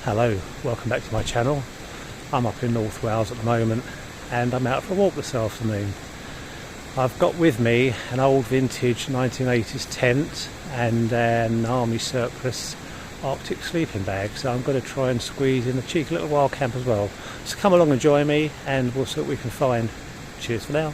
Hello, welcome back to my channel. I'm up in North Wales at the moment and I'm out for a walk this afternoon. I've got with me an old vintage 1980s tent and an army surplus Arctic sleeping bag, so I'm going to try and squeeze in a cheeky little wild camp as well. So come along and join me and we'll see what we can find. Cheers for now.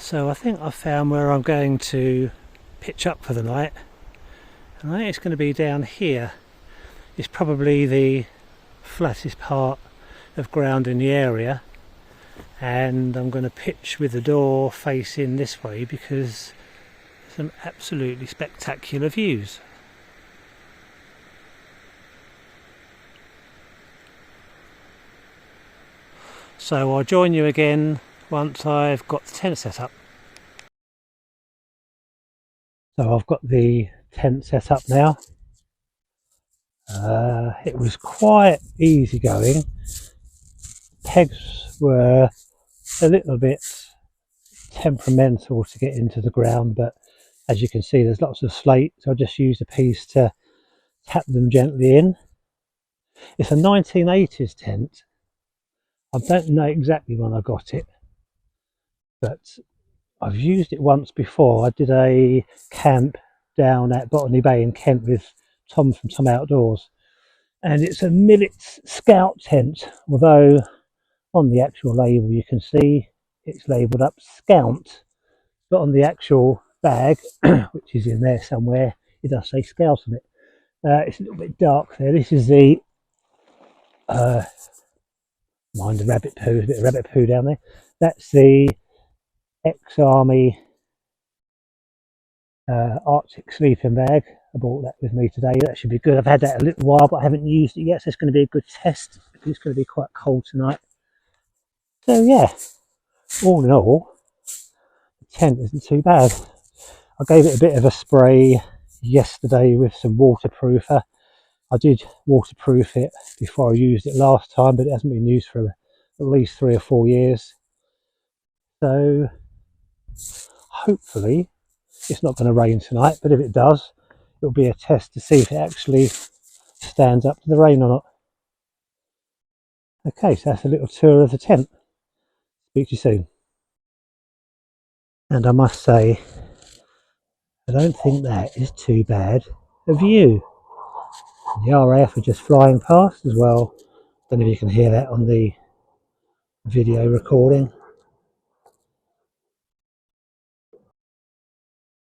So I think I've found where I'm going to pitch up for the night, and I think it's going to be down here. It's probably the flattest part of ground in the area, and I'm going to pitch with the door facing this way because some absolutely spectacular views. So I'll join you again once I've got the tent set up. So I've got the tent set up now. It was quite easy going. Pegs were a little bit temperamental to get into the ground, but as you can see there's lots of slate, so I just used a piece to tap them gently in. It's a 1980s tent. I don't know exactly when I got it, but I've used it once before. I did a camp down at Botany Bay in Kent with Tom from Tom Outdoors, and it's a Millet Scout tent, although on the actual label you can see it's labelled up Scout, but on the actual bag, which is in there somewhere, it does say Scout on it. It's a little bit dark there. This is the mind the rabbit poo, there's a bit of rabbit poo down there. That's the ex-army Arctic sleeping bag. I brought that with me today. That should be good. I've had that a little while, but I haven't used it yet, so it's going to be a good test because it's going to be quite cold tonight. So yeah, all in all, the tent isn't too bad. I gave it a bit of a spray yesterday with some waterproofer. I did waterproof it before I used it last time, but it hasn't been used for at least 3 or 4 years. So hopefully it's not going to rain tonight, but if it does, it'll be a test to see if it actually stands up to the rain or not. Okay, so that's a little tour of the tent. Speak to you soon. And I must say, I don't think that is too bad a view. And the RAF are just flying past as well. Don't know if you can hear that on the video recording.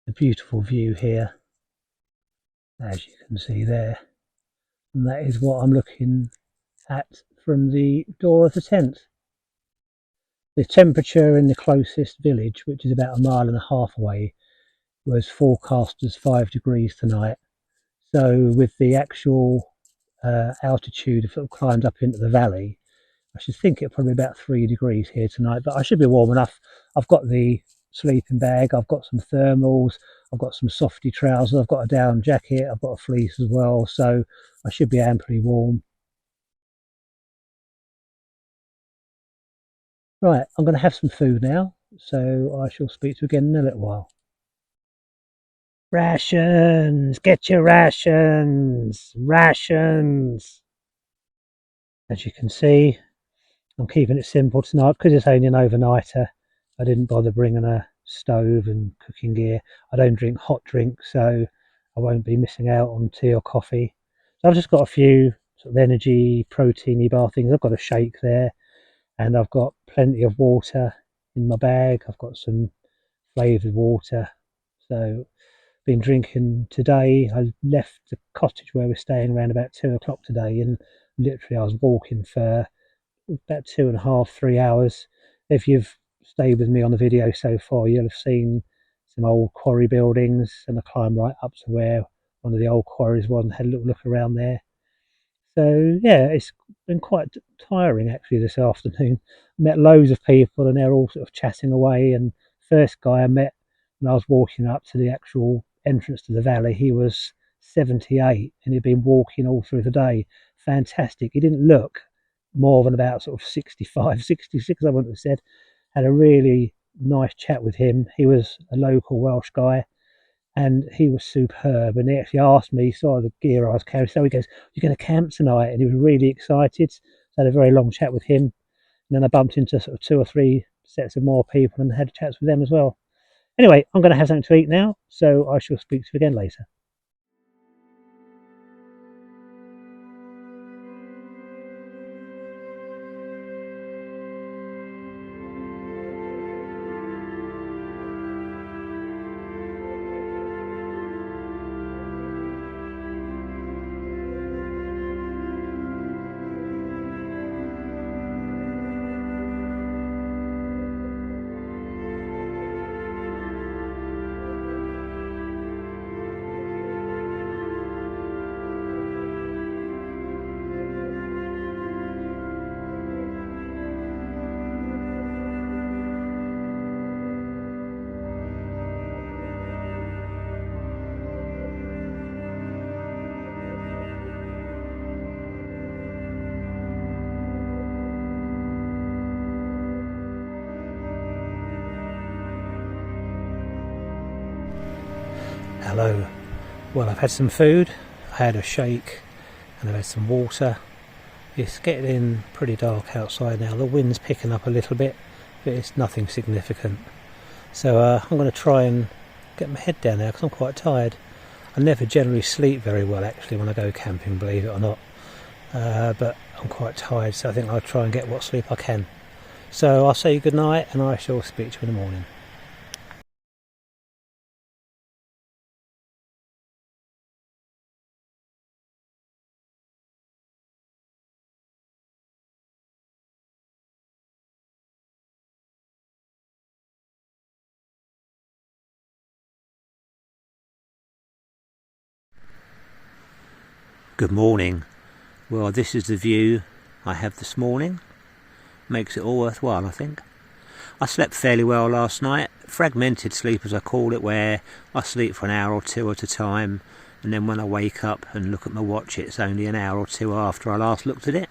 A beautiful view here, as you can see there, and that is what I'm looking at from the door of the tent. The temperature in the closest village, which is about 1.5 miles away, was forecast as 5 degrees tonight. So with the actual altitude sort of climbed up into the valley, I should think it'll probably be about 3 degrees here tonight, but I should be warm enough. I've got the sleeping bag, I've got some thermals, I've got some softy trousers, I've got a down jacket, I've got a fleece as well, so I should be amply warm. Right, I'm going to have some food now, so I shall speak to you again in a little while. Rations! Get your rations! Rations! As you can see, I'm keeping it simple tonight because it's only an overnighter. I didn't bother bringing a stove and cooking gear. I don't drink hot drinks, so I won't be missing out on tea or coffee. So I've just got a few sort of energy, proteiny bar things. I've got a shake there, and I've got plenty of water in my bag. I've got some flavoured water. So been drinking today. I left the cottage where we're staying around about 2 o'clock today, and literally I was walking for about 2.5, 3 hours. If you've stayed with me on the video so far, you'll have seen some old quarry buildings, and I climbed right up to where one of the old quarries was and had a little look around there. So yeah, it's been quite tiring actually this afternoon. Met loads of people and they're all sort of chatting away, and first guy I met when I was walking up to the actual entrance to the valley, he was 78 and he'd been walking all through the day. Fantastic. He didn't look more than about sort of 65, 66, I wouldn't have said. Had a really nice chat with him. He was a local Welsh guy and he was superb, and he actually asked me, saw the gear I was carrying, so he goes, "You're going to camp tonight?" And he was really excited. So I had a very long chat with him, and then I bumped into sort of 2 or 3 sets of more people and had chats with them as well. Anyway, I'm going to have something to eat now, so I shall speak to you again later. Hello. Well, I've had some food, I had a shake, and I've had some water. It's getting pretty dark outside now. The wind's picking up a little bit, but it's nothing significant. So I'm going to try and get my head down now because I'm quite tired. I never generally sleep very well actually when I go camping, believe it or not. But I'm quite tired, so I think I'll try and get what sleep I can. So I'll say good night and I shall speak to you in the morning. Good morning. Well, this is the view I have this morning. Makes it all worthwhile, I think. I slept fairly well last night. Fragmented sleep, as I call it, where I sleep for an hour or two at a time, and then when I wake up and look at my watch, it's only an hour or two after I last looked at it.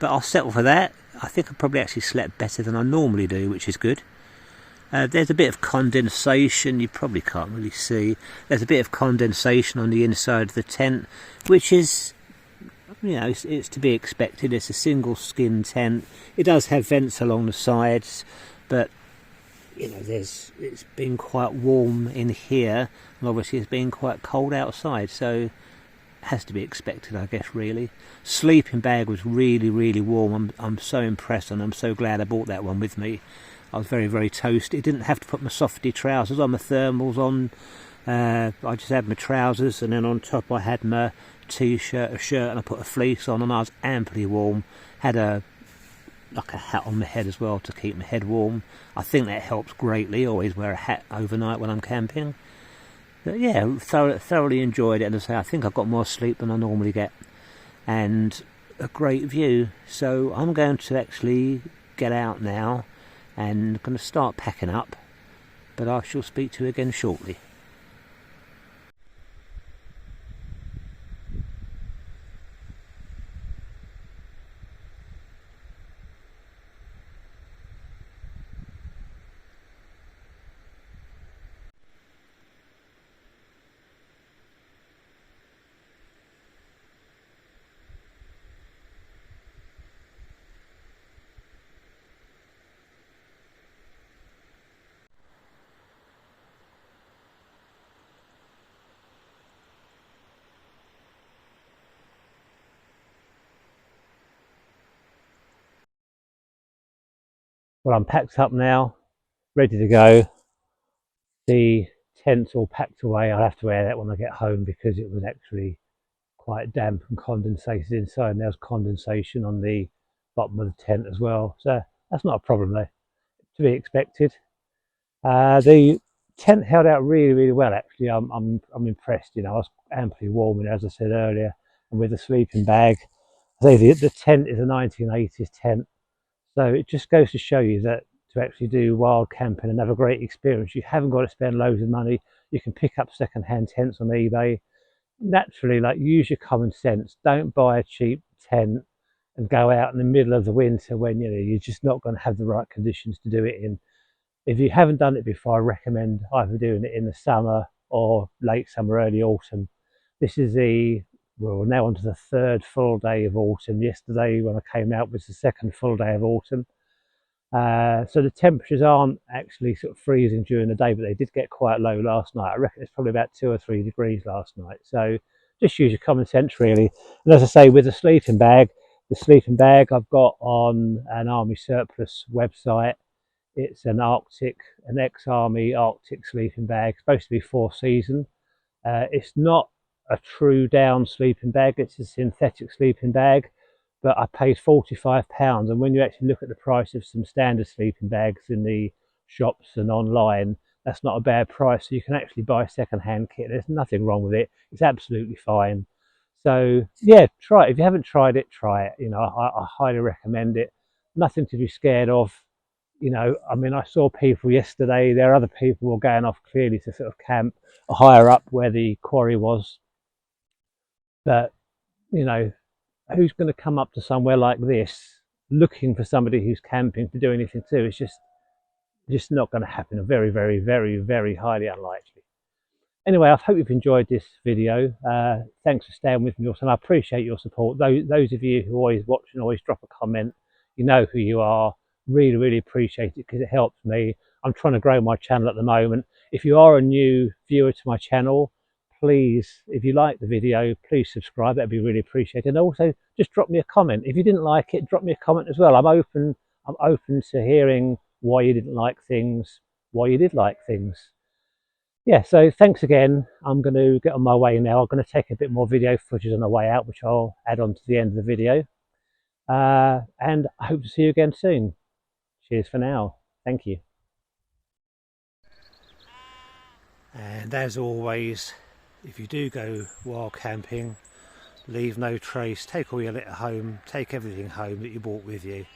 But I'll settle for that. I think I probably actually slept better than I normally do, which is good. There's a bit of condensation, you probably can't really see. There's a bit of condensation on the inside of the tent, which is, you know, it's to be expected. It's a single skin tent. It does have vents along the sides, but you know, it's been quite warm in here, and obviously it's been quite cold outside. So has to be expected, I guess, really. Sleeping bag was really, really warm. I'm so impressed, and I'm so glad I brought that one with me. I was very, very toasty. Didn't have to put my softy trousers on, my thermals on. I just had my trousers, and then on top I had my t-shirt, a shirt, and I put a fleece on, and I was amply warm. Had a hat on my head as well to keep my head warm. I think that helps greatly. Always wear a hat overnight when I'm camping. But yeah, thoroughly enjoyed it, and as I say, I think I've got more sleep than I normally get, and a great view. So I'm going to actually get out now and going to start packing up, but I shall speak to you again shortly. Well, I'm packed up now, ready to go. The tent's all packed away. I'll have to wear that when I get home because it was actually quite damp and condensated inside, and there was condensation on the bottom of the tent as well. So that's not a problem though, to be expected. The tent held out really, really well actually. I'm impressed. You know, I was amply warm, and as I said earlier, and with the sleeping bag. I say the tent is a 1980s tent. So it just goes to show you that to actually do wild camping and have a great experience, you haven't got to spend loads of money. You can pick up second-hand tents on eBay. Naturally, like, use your common sense. Don't buy a cheap tent and go out in the middle of the winter when you're just not going to have the right conditions to do it in. If you haven't done it before, I recommend either doing it in the summer or late summer, early autumn. This is we're now on to the third full day of autumn. Yesterday when I came out was the second full day of autumn. So the temperatures aren't actually sort of freezing during the day, but they did get quite low last night. I reckon it's probably about 2 or 3 degrees last night. So just use your common sense really. And as I say, with the sleeping bag I've got on an Army Surplus website. It's an ex-Army Arctic sleeping bag. It's supposed to be 4-season. It's not a true down sleeping bag, it's a synthetic sleeping bag, but I paid £45, and when you actually look at the price of some standard sleeping bags in the shops and online, that's not a bad price. So you can actually buy a second-hand kit. There's nothing wrong with it. It's absolutely fine. So yeah, try it. If you haven't tried it, try it. You know, I highly recommend it. Nothing to be scared of. You know, I mean, I saw people yesterday, there are other people who were going off clearly to sort of camp higher up where the quarry was. But, you know, who's going to come up to somewhere like this looking for somebody who's camping to do anything too? It's just not going to happen. Very, very, very, very highly unlikely. Anyway, I hope you've enjoyed this video. Thanks for staying with me also, and I appreciate your support. Those of you who always watch and always drop a comment, you know who you are. Really, really appreciate it because it helps me. I'm trying to grow my channel at the moment. If you are a new viewer to my channel, please, if you like the video, please subscribe. That'd be really appreciated. And also just drop me a comment. If you didn't like it, drop me a comment as well. I'm open to hearing why you didn't like things, why you did like things. Yeah, so thanks again. I'm going to get on my way now. I'm going to take a bit more video footage on the way out, which I'll add on to the end of the video. And I hope to see you again soon. Cheers for now. Thank you. And as always, if you do go wild camping, leave no trace. Take all your litter home. Take everything home that you brought with you.